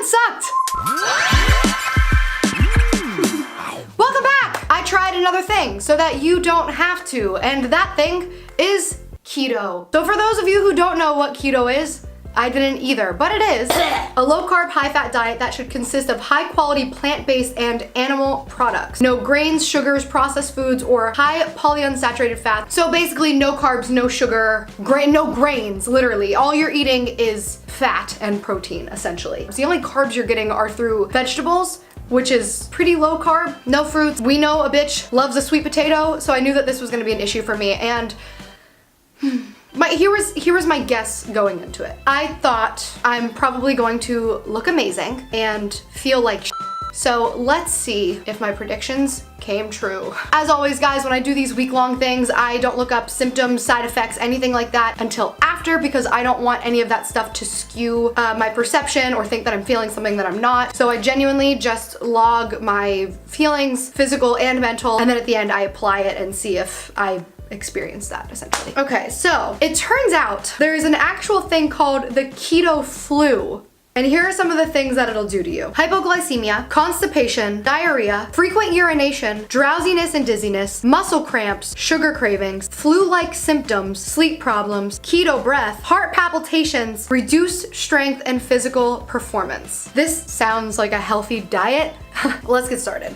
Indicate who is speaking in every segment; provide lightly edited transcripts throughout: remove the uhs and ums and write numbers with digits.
Speaker 1: sucked. Welcome back. I tried another thing so that you don't have to, and that thing is keto. So for those of you who don't know what keto is, I didn't either, but it is a low-carb, high-fat diet that should consist of high-quality plant-based and animal products. No grains, sugars, processed foods, or high polyunsaturated fats. So basically no carbs, no sugar, no grains, literally. All you're eating is fat and protein, essentially. So the only carbs you're getting are through vegetables, which is pretty low carb, no fruits. We know a bitch loves a sweet potato, so I knew that this was gonna be an issue for me, and here was my guess going into it. I thought I'm probably going to look amazing and feel like shit. So let's see if my predictions came true. As always, guys, when I do these week-long things, I don't look up symptoms, side effects, anything like that until after, because I don't want any of that stuff to skew my perception or think that I'm feeling something that I'm not. So I genuinely just log my feelings, physical and mental, and then at the end I apply it and see if I experience that, essentially. Okay, so it turns out there is an actual thing called the keto flu. And here are some of the things that it'll do to you. Hypoglycemia, constipation, diarrhea, frequent urination, drowsiness and dizziness, muscle cramps, sugar cravings, flu-like symptoms, sleep problems, keto breath, heart palpitations, reduced strength and physical performance. This sounds like a healthy diet. Let's get started.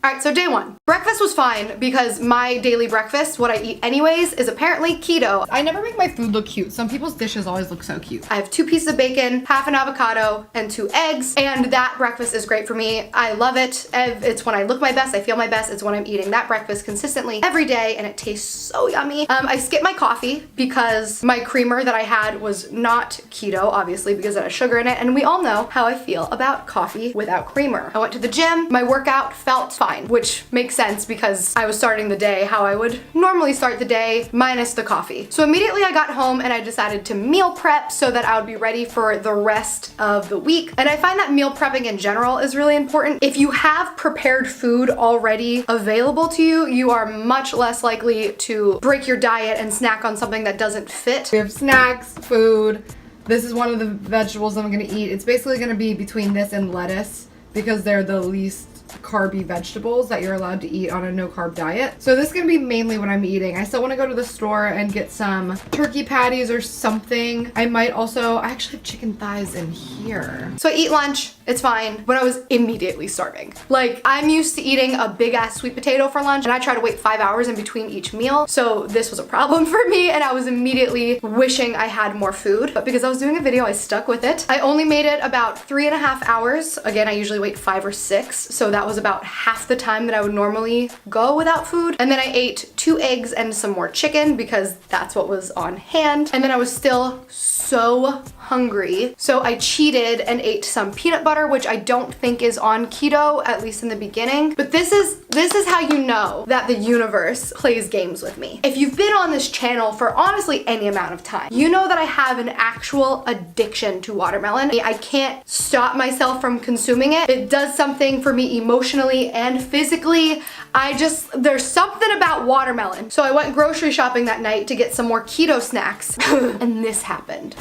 Speaker 1: All right, so day one. Breakfast was fine because my daily breakfast, what I eat anyways, is apparently keto.
Speaker 2: I never make my food look cute. Some people's dishes always look so cute.
Speaker 1: I have 2 pieces of bacon, half an avocado, and 2 eggs, and that breakfast is great for me. I love it. It's when I look my best, I feel my best. It's when I'm eating that breakfast consistently every day, and it tastes so yummy. I skipped my coffee because my creamer that I had was not keto, obviously, because it has sugar in it, and we all know how I feel about coffee without creamer. I went to the gym. My workout felt fine, which makes sense because I was starting the day how I would normally start the day, minus the coffee. So immediately I got home and I decided to meal prep so that I would be ready for the rest of the week. And I find that meal prepping in general is really important. If you have prepared food already available to you, you are much less likely to break your diet and snack on something that doesn't fit.
Speaker 2: We have snacks, food. This is one of the vegetables I'm gonna eat. It's basically gonna be between this and lettuce because they're the least carby vegetables that you're allowed to eat on a no-carb diet. So this is gonna be mainly what I'm eating. I still wanna go to the store and get some turkey patties or something. I actually have chicken thighs in here.
Speaker 1: So I eat lunch, it's fine, but I was immediately starving. Like, I'm used to eating a big ass sweet potato for lunch, and I try to wait 5 hours in between each meal. So this was a problem for me, and I was immediately wishing I had more food. But because I was doing a video, I stuck with it. I only made it about 3.5 hours. Again, I usually wait 5 or 6, so that was about half the time that I would normally go without food. And then I ate 2 eggs and some more chicken because that's what was on hand. And then I was still so hungry. So I cheated and ate some peanut butter, which I don't think is on keto, at least in the beginning. But this is how you know that the universe plays games with me. If you've been on this channel for honestly any amount of time, you know that I have an actual addiction to watermelon. I can't stop myself from consuming it. It does something for me emotionally and physically. There's something about watermelon. So I went grocery shopping that night to get some more keto snacks and this happened.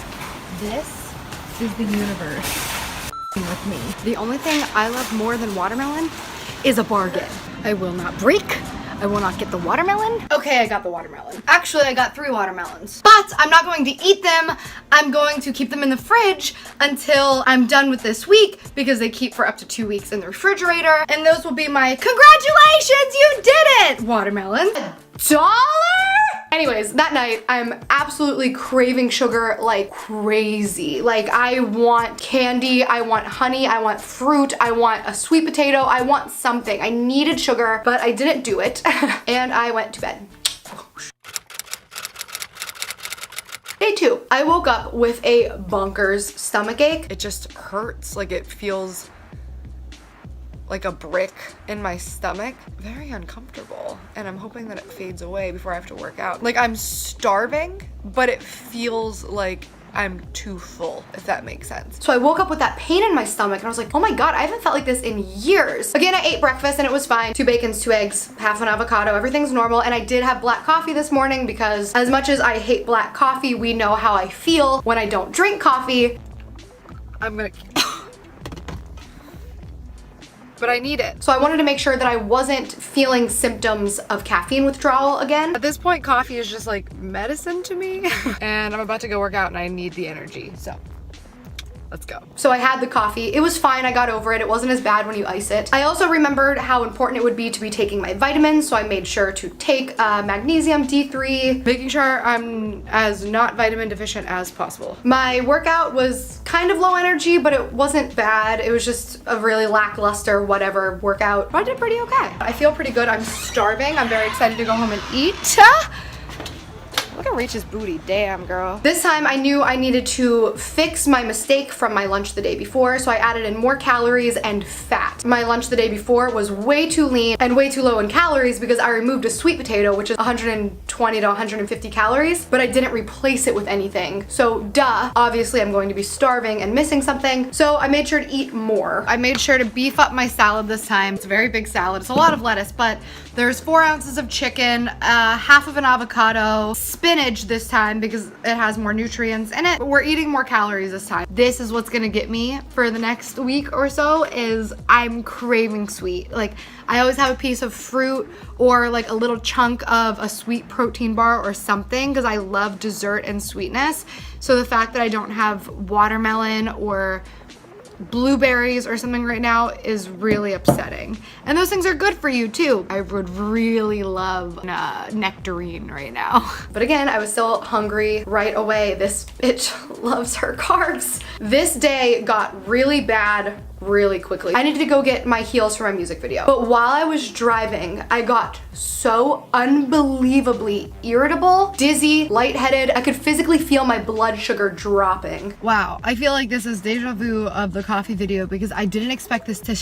Speaker 2: This is the universe with me.
Speaker 1: The only thing I love more than watermelon is a bargain. I will not break. I will not get the watermelon. Okay, I got the watermelon. Actually, I got 3 watermelons. But I'm not going to eat them. I'm going to keep them in the fridge until I'm done with this week because they keep for up to 2 weeks in the refrigerator. And those will be my congratulations, you did it! Watermelon. $1? Anyways, that night, I'm absolutely craving sugar like crazy. Like, I want candy, I want honey, I want fruit, I want a sweet potato, I want something. I needed sugar, but I didn't do it, and I went to bed. Day 2, I woke up with a bonkers stomach ache.
Speaker 2: It just hurts, like it feels like a brick in my stomach. Very uncomfortable. And I'm hoping that it fades away before I have to work out. Like, I'm starving, but it feels like I'm too full, if that makes sense.
Speaker 1: So I woke up with that pain in my stomach and I was like, oh my God, I haven't felt like this in years. Again, I ate breakfast and it was fine. 2 bacons, 2 eggs, half an avocado, everything's normal. And I did have black coffee this morning because as much as I hate black coffee, we know how I feel when I don't drink coffee.
Speaker 2: I'm gonna but I need it.
Speaker 1: So I wanted to make sure that I wasn't feeling symptoms of caffeine withdrawal again.
Speaker 2: At this point, coffee is just like medicine to me. And I'm about to go work out and I need the energy, so let's go.
Speaker 1: So I had the coffee. It was fine. I got over it. It wasn't as bad when you ice it. I also remembered how important it would be to be taking my vitamins, so I made sure to take magnesium, D3.
Speaker 2: Making sure I'm as not vitamin deficient as possible.
Speaker 1: My workout was kind of low energy, but it wasn't bad. It was just a really lackluster whatever workout, but I did pretty okay. I feel pretty good. I'm starving. I'm very excited to go home and eat.
Speaker 2: Look at Rachel's booty, damn girl.
Speaker 1: This time I knew I needed to fix my mistake from my lunch the day before, so I added in more calories and fat. My lunch the day before was way too lean and way too low in calories because I removed a sweet potato, which is 120 to 150 calories, but I didn't replace it with anything. So duh, obviously I'm going to be starving and missing something, so I made sure to eat more.
Speaker 2: I made sure to beef up my salad this time. It's a very big salad. It's a lot of lettuce, but there's 4 ounces of chicken, half of an avocado, spinach this time because it has more nutrients in it. But we're eating more calories this time. This is what's gonna get me for the next week or so is I'm craving sweet. Like I always have a piece of fruit or like a little chunk of a sweet protein bar or something because I love dessert and sweetness. So the fact that I don't have watermelon or blueberries or something right now is really upsetting. And those things are good for you too. I would really love nectarine right now. But again, I was still hungry right away. This bitch loves her carbs. This day got really bad really quickly. I needed to go get my heels for my music video. But while I was driving, I got so unbelievably irritable, dizzy, lightheaded. I could physically feel my blood sugar dropping. Wow, I feel like this is deja vu of the coffee video because I didn't expect this to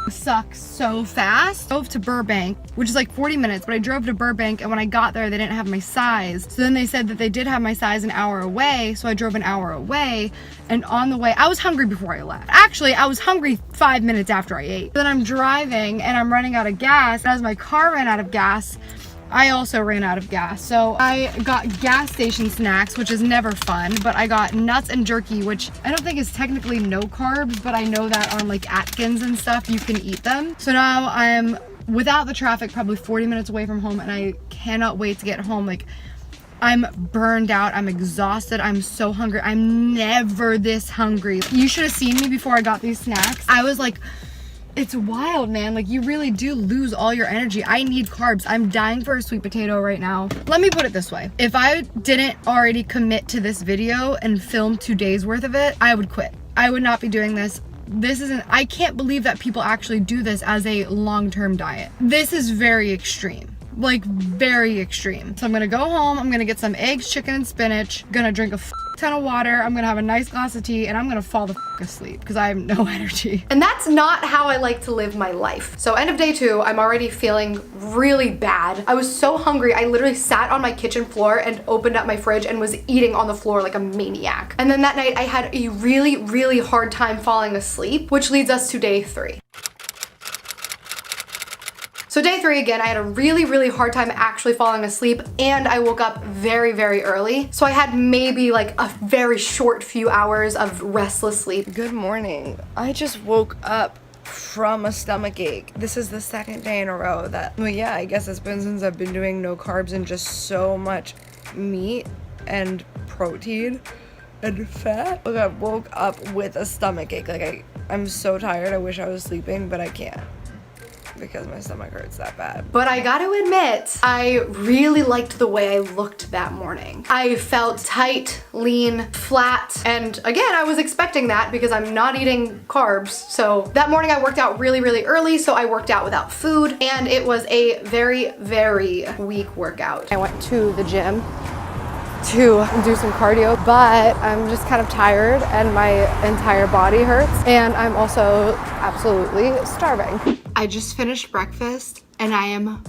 Speaker 2: suck so fast. I drove to Burbank, which is like 40 minutes, but I drove to Burbank and when I got there, they didn't have my size. So then they said that they did have my size an hour away. So I drove an hour away and on the way, I was hungry before I left. Actually, I was hungry 5 minutes after I ate. Then I'm driving and I'm running out of gas. As my car ran out of gas, I also ran out of gas. So I got gas station snacks, which is never fun, but I got nuts and jerky, which I don't think is technically no carbs, but I know that on like Atkins and stuff, you can eat them. So now I'm without the traffic, probably 40 minutes away from home and I cannot wait to get home. Like I'm burned out, I'm exhausted, I'm so hungry. I'm never this hungry. You should have seen me before I got these snacks. I was like, it's wild, man. Like you really do lose all your energy. I need carbs. I'm dying for a sweet potato right now. Let me put it this way. If I didn't already commit to this video and film 2 days worth of it, I would quit. I would not be doing this. I can't believe that people actually do this as a long-term diet. This is very extreme. Like very extreme. So I'm gonna go home, I'm gonna get some eggs, chicken, and spinach, gonna drink a ton of water, I'm gonna have a nice glass of tea, and I'm gonna fall the asleep because I have no energy.
Speaker 1: And that's not how I like to live my life. So end of day 2, I'm already feeling really bad. I was so hungry, I literally sat on my kitchen floor and opened up my fridge and was eating on the floor like a maniac. And then that night I had a really, really hard time falling asleep, which leads us to day 3. So day 3 again, I had a really, really hard time actually falling asleep and I woke up very, very early. So I had maybe like a very short few hours of restless sleep.
Speaker 2: Good morning. I just woke up from a stomach ache. This is the 2nd day in a row that, well, yeah, I guess it's been since I've been doing no carbs and just so much meat and protein and fat. Look, I woke up with a stomach ache. Like I'm so tired. I wish I was sleeping, but I can't, because my stomach hurts that bad.
Speaker 1: But I gotta admit, I really liked the way I looked that morning. I felt tight, lean, flat, and again, I was expecting that because I'm not eating carbs. So that morning I worked out really, really early, so I worked out without food, and it was a very, very weak workout. I went to the gym to do some cardio, but I'm just kind of tired and my entire body hurts, and I'm also absolutely starving. I just finished breakfast and I am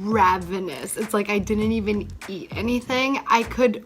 Speaker 1: ravenous. It's like I didn't even eat anything. I could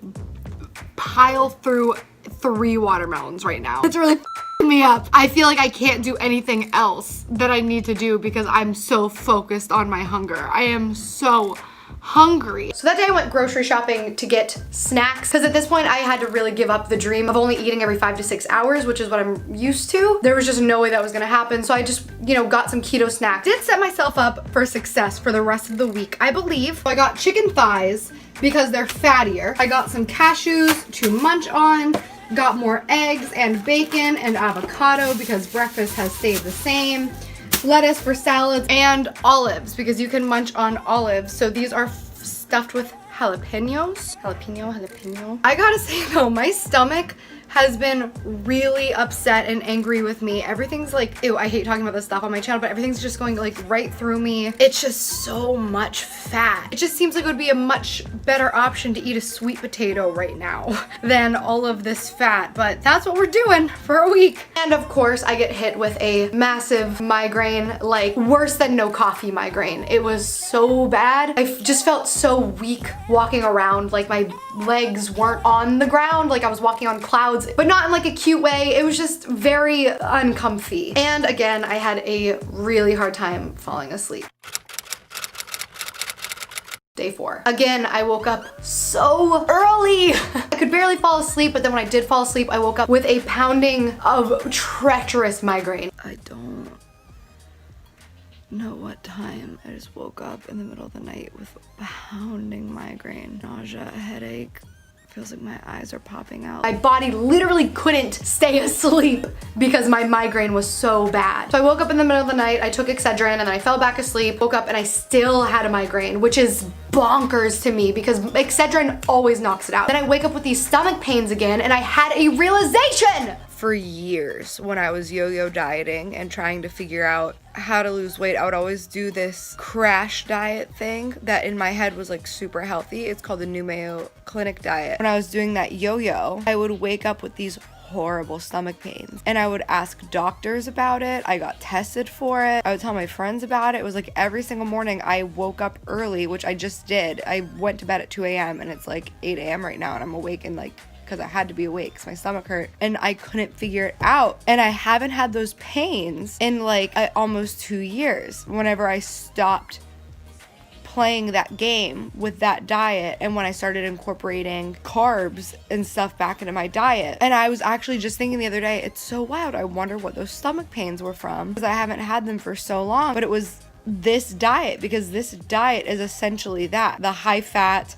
Speaker 1: pile through 3 watermelons right now. It's really f***ing me up. I feel like I can't do anything else that I need to do because I'm so focused on my hunger. I am so hungry. So that day I went grocery shopping to get snacks, because at this point I had to really give up the dream of only eating every 5 to 6 hours, which is what I'm used to. There was just no way that was gonna happen. So I just, you know, got some keto snacks. Did set myself up for success for the rest of the week, I believe. I got chicken thighs because they're fattier. I got some cashews to munch on. Got more eggs and bacon and avocado because breakfast has stayed the same. Lettuce for salads and olives because you can munch on olives. So these are stuffed with jalapenos. Jalapeno. I gotta say though, my stomach has been really upset and angry with me. Everything's like, ew, I hate talking about this stuff on my channel, but everything's just going like right through me. It's just so much fat. It just seems like it would be a much better option to eat a sweet potato right now than all of this fat, but that's what we're doing for a week. And of course, I get hit with a massive migraine, like worse than no coffee migraine. It was so bad. I just felt so weak walking around, like my legs weren't on the ground, like I was walking on clouds, but not in like a cute way. It was just very uncomfy. And again, I had a really hard time falling asleep. Day 4. Again, I woke up so early. I could barely fall asleep, but then when I did fall asleep, I woke up with a pounding of treacherous migraine. I don't know what time. I just woke up in the middle of the night with pounding migraine, nausea, headache. Feels like my eyes are popping out. My body literally couldn't stay asleep because my migraine was so bad. So I woke up in the middle of the night, I took Excedrin, and then I fell back asleep, woke up, and I still had a migraine, which is bonkers to me because Excedrin always knocks it out. Then I wake up with these stomach pains again, and I had a realization. For years, when I was yo-yo dieting and trying to figure out how to lose weight, I would always do this crash diet thing that in my head was like super healthy. It's called the New Mayo Clinic diet. When I was doing that yo-yo, I would wake up with these horrible stomach pains and I would ask doctors about it. I got tested for it. I would tell my friends about it. It was like every single morning I woke up early, which I just did. I went to bed at 2 a.m. and it's like 8 a.m. right now and I'm awake and like, because I had to be awake because my stomach hurt and I couldn't figure it out. And I haven't had those pains in like almost 2 years whenever I stopped playing that game with that diet and when I started incorporating carbs and stuff back into my diet. And I was actually just thinking the other day, it's so wild. I wonder what those stomach pains were from because I haven't had them for so long. But it was this diet because this diet is essentially that. The high fat,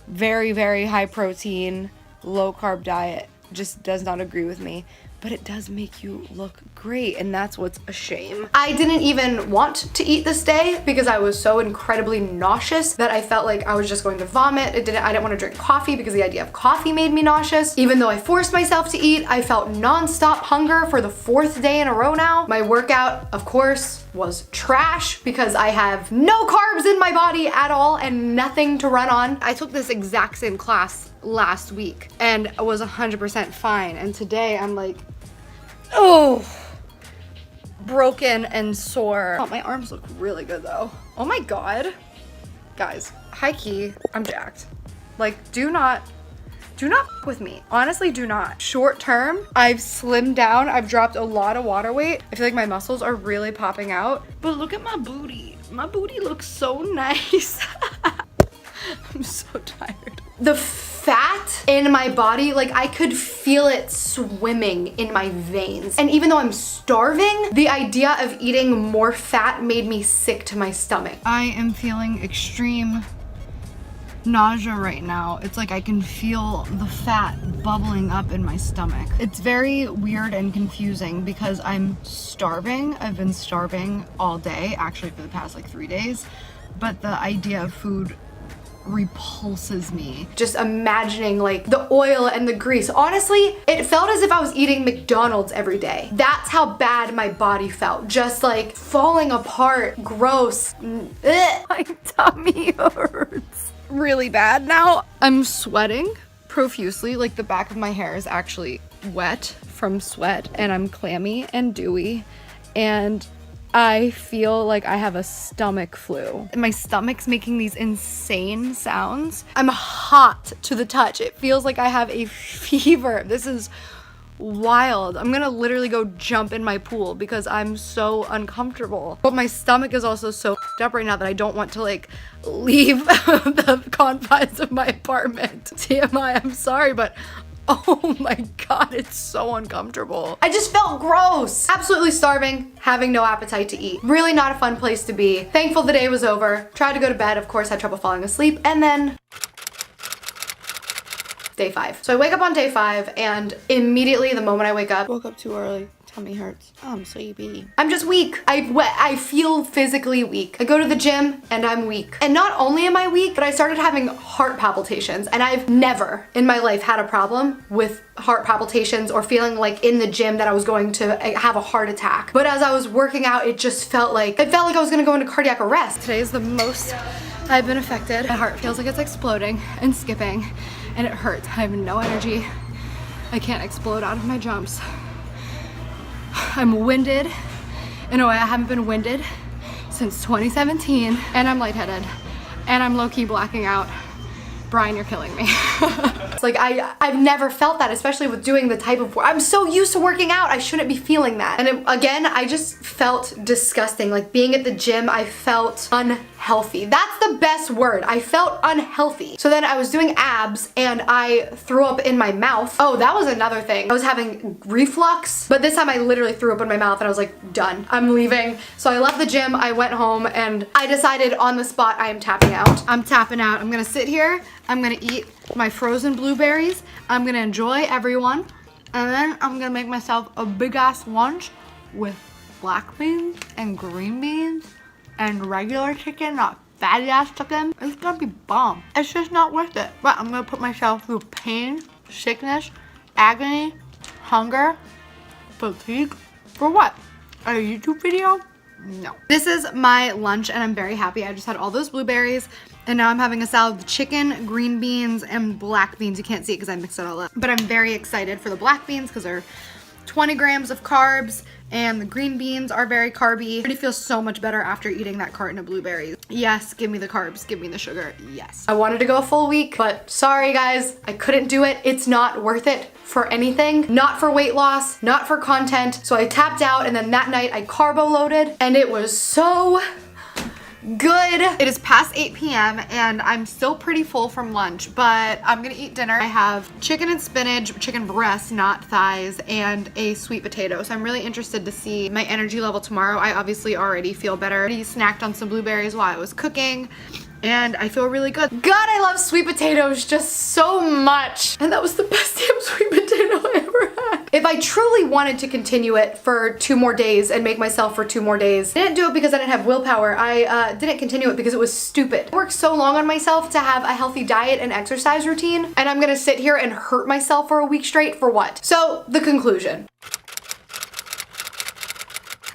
Speaker 1: very, very high protein, low carb diet just does not agree with me, but it does make you look great and that's what's a shame. I didn't even want to eat this day because I was so incredibly nauseous that I felt like I was just going to vomit. I didn't want to drink coffee because the idea of coffee made me nauseous. Even though I forced myself to eat, I felt nonstop hunger for the 4th day in a row now. My workout, of course, was trash because I have no carbs in my body at all and nothing to run on. I took this exact same class last week and was 100% fine, and today I'm like, oh, broken and sore. Oh, my arms look really good though. Oh my god, guys, high key, I'm jacked. Like, do not f with me. Honestly, do not. Short term, I've slimmed down. I've dropped a lot of water weight. I feel like my muscles are really popping out. But look at my booty. My booty looks so nice. I'm so tired. The fat in my body, like I could feel it swimming in my veins. And even though I'm starving, the idea of eating more fat made me sick to my stomach. I am feeling extreme nausea right now. It's like I can feel the fat bubbling up in my stomach. It's very weird and confusing because I'm starving. I've been starving all day, actually for the past like 3 days, but the idea of food repulses me. Just imagining like the oil and the grease. Honestly, it felt as if I was eating McDonald's every day. That's how bad my body felt. Just like falling apart, gross. Ugh. My tummy hurts really bad now. I'm sweating profusely. Like the back of my hair is actually wet from sweat and I'm clammy and dewy and I feel like I have a stomach flu. My stomach's making these insane sounds. I'm hot to the touch. It feels like I have a fever. This is wild. I'm gonna literally go jump in my pool because I'm so uncomfortable. But my stomach is also so f***ed up right now that I don't want to like leave the confines of my apartment. TMI, I'm sorry, but oh my God, it's so uncomfortable. I just felt gross. Absolutely starving, having no appetite to eat. Really not a fun place to be. Thankful the day was over. Tried to go to bed, of course, had trouble falling asleep, and then day 5. So I wake up on day 5 and immediately the moment I wake up, woke up too early. Tummy hurts. I'm sleepy. I'm just weak. I feel physically weak. I go to the gym and I'm weak. And not only am I weak, but I started having heart palpitations, and I've never in my life had a problem with heart palpitations or feeling like in the gym that I was going to have a heart attack. But as I was working out, it just felt like I was gonna go into cardiac arrest. Today is the most I've been affected. My heart feels like it's exploding and skipping, and it hurts. I have no energy. I can't explode out of my jumps. I'm winded in a way I haven't been winded since 2017, and I'm lightheaded, and I'm low-key blacking out. Brian, you're killing me. It's like I've never felt that, especially with doing the type of work. I'm so used to working out, I shouldn't be feeling that. And again, I just felt disgusting. Like being at the gym, I felt unhealthy. That's the best word. I felt unhealthy. So then I was doing abs and I threw up in my mouth. Oh, that was another thing. I was having reflux, but this time I literally threw up in my mouth and I was like, done, I'm leaving. So I left the gym, I went home, and I decided on the spot I am tapping out. I'm tapping out. I'm gonna sit here. I'm gonna eat my frozen blueberries. I'm gonna enjoy everyone. And then I'm gonna make myself a big ass lunch with black beans and green beans and regular chicken, not fatty ass chicken. It's gonna be bomb. It's just not worth it. But I'm gonna put myself through pain, sickness, agony, hunger, fatigue. For what? A YouTube video? No. This is my lunch and I'm very happy. I just had all those blueberries and now I'm having a salad with chicken, green beans, and black beans. You can't see it because I mixed it all up. But I'm very excited for the black beans because they're 20 grams of carbs and the green beans are very carby. I already feel so much better after eating that carton of blueberries. Yes, give me the carbs, give me the sugar, yes. I wanted to go a full week, but sorry guys, I couldn't do it. It's not worth it for anything. Not for weight loss, not for content. So I tapped out and then that night I carbo loaded and it was so good. It is past 8 p.m. and I'm still pretty full from lunch, but I'm gonna eat dinner. I have chicken and spinach, chicken breast, not thighs, and a sweet potato. So I'm really interested to see my energy level tomorrow. I obviously already feel better. I already snacked on some blueberries while I was cooking, and I feel really good. God, I love sweet potatoes just so much. And that was the best damn sweet potato I ever had. If I truly wanted to continue it for 2 more days and make myself for 2 more days, I didn't do it because I didn't have willpower. I didn't continue it because it was stupid. I worked so long on myself to have a healthy diet and exercise routine, and I'm gonna sit here and hurt myself for a week straight for what? So, the conclusion.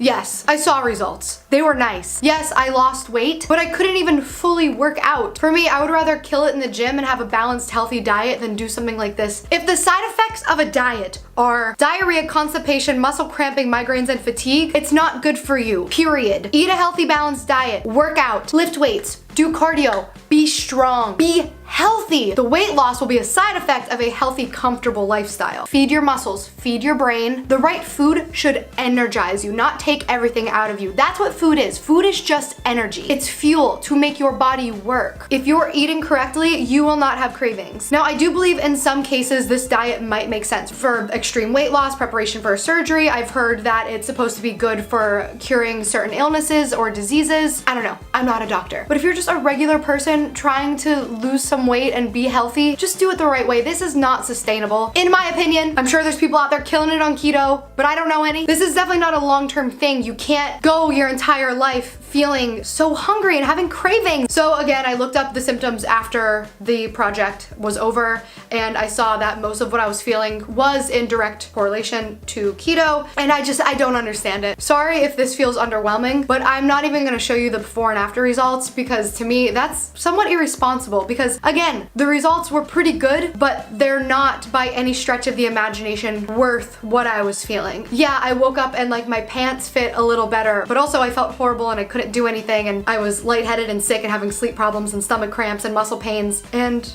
Speaker 1: Yes, I saw results. They were nice. Yes, I lost weight, but I couldn't even fully work out. For me, I would rather kill it in the gym and have a balanced, healthy diet than do something like this. If the side effects of a diet are diarrhea, constipation, muscle cramping, migraines, and fatigue, it's not good for you, period. Eat a healthy, balanced diet, work out, lift weights, do cardio, be strong, be healthy. The weight loss will be a side effect of a healthy, comfortable lifestyle. Feed your muscles, feed your brain. The right food should energize you, not take everything out of you. That's what food is. Food is just energy. It's fuel to make your body work. If you're eating correctly, you will not have cravings. Now, I do believe in some cases this diet might make sense for extreme weight loss, preparation for a surgery. I've heard that it's supposed to be good for curing certain illnesses or diseases. I don't know. I'm not a doctor. But if you're just a regular person trying to lose some weight and be healthy, just do it the right way. This is not sustainable, in my opinion. I'm sure there's people out there killing it on keto, but I don't know any. This is definitely not a long-term thing. You can't go your entire life feeling so hungry and having cravings. So again, I looked up the symptoms after the project was over, and I saw that most of what I was feeling was in direct correlation to keto, and I don't understand it. Sorry if this feels underwhelming, but I'm not even gonna show you the before and after results because to me, that's somewhat irresponsible because again, the results were pretty good, but they're not by any stretch of the imagination worth what I was feeling. Yeah, I woke up and like my pants fit a little better, but also I felt horrible and I couldn't do anything, and I was lightheaded and sick and having sleep problems and stomach cramps and muscle pains. And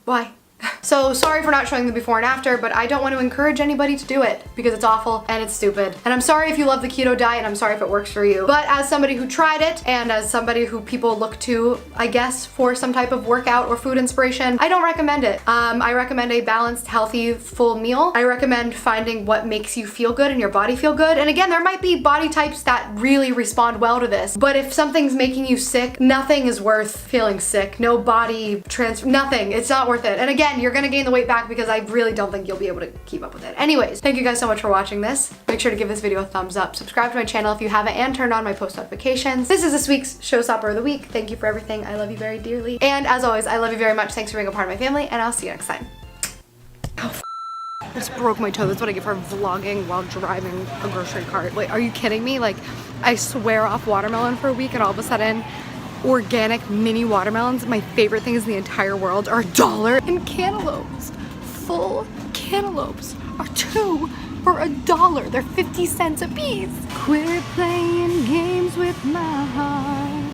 Speaker 1: why? So sorry for not showing the before and after, but I don't want to encourage anybody to do it because it's awful and it's stupid. And I'm sorry if you love the keto diet, I'm sorry if it works for you. But as somebody who tried it and as somebody who people look to, I guess, for some type of workout or food inspiration, I don't recommend it. I recommend a balanced, healthy, full meal. I recommend finding what makes you feel good and your body feel good. And again, there might be body types that really respond well to this, but if something's making you sick, nothing is worth feeling sick. No body nothing. It's not worth it. And again, you're gonna gain the weight back because I really don't think you'll be able to keep up with it. Anyways, thank you guys so much for watching this. Make sure to give this video a thumbs up. Subscribe to my channel if you haven't and turn on my post notifications. This is this week's Showstopper of the Week. Thank you for everything. I love you very dearly. And as always, I love you very much. Thanks for being a part of my family, and I'll see you next time. Oh, I just broke my toe. That's what I get for vlogging while driving a grocery cart. Wait, are you kidding me? Like, I swear off watermelon for a week and all of a sudden, organic mini watermelons, my favorite things in the entire world, are $1. And cantaloupes, full cantaloupes, are 2 for $1. They're 50 cents a piece. Quit playing games with my heart.